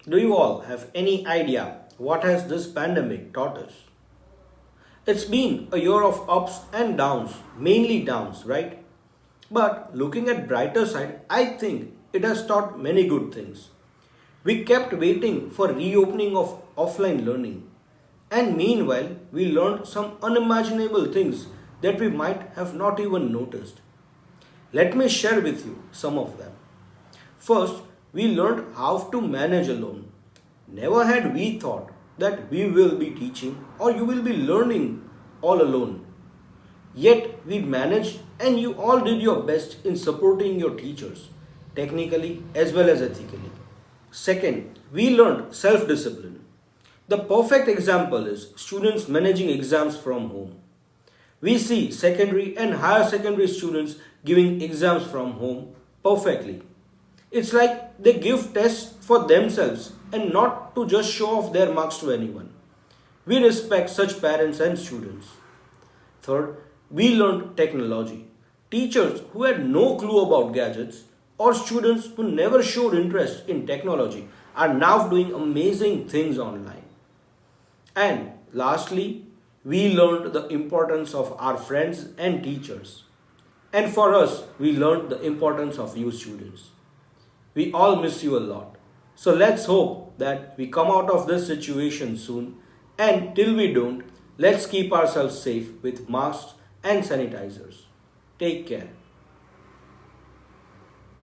Do you all have any idea what has this pandemic taught us? It's been a year of ups and downs, mainly downs, right? But looking at brighter side, I think it has taught many good things. We kept waiting for reopening of offline learning, and meanwhile we learned some unimaginable things that we might have not even noticed. Let me share with you some of them. First, we learned how to manage alone. Never had we thought that we will be teaching or you will be learning all alone. Yet we managed and you all did your best in supporting your teachers, technically as well as ethically. Second, we learned self discipline. The perfect example is students managing exams from home. We see secondary and higher secondary students giving exams from home perfectly. It's like they give tests for themselves and not to just show off their marks to anyone. We respect such parents and students. Third, we learned technology. Teachers who had no clue about gadgets or students who never showed interest in technology are now doing amazing things online. And lastly, we learned the importance of our friends and teachers. And for us, we learned the importance of you students. We all miss you a lot. So let's hope that we come out of this situation soon. And till we don't, let's keep ourselves safe with masks and sanitizers. Take care.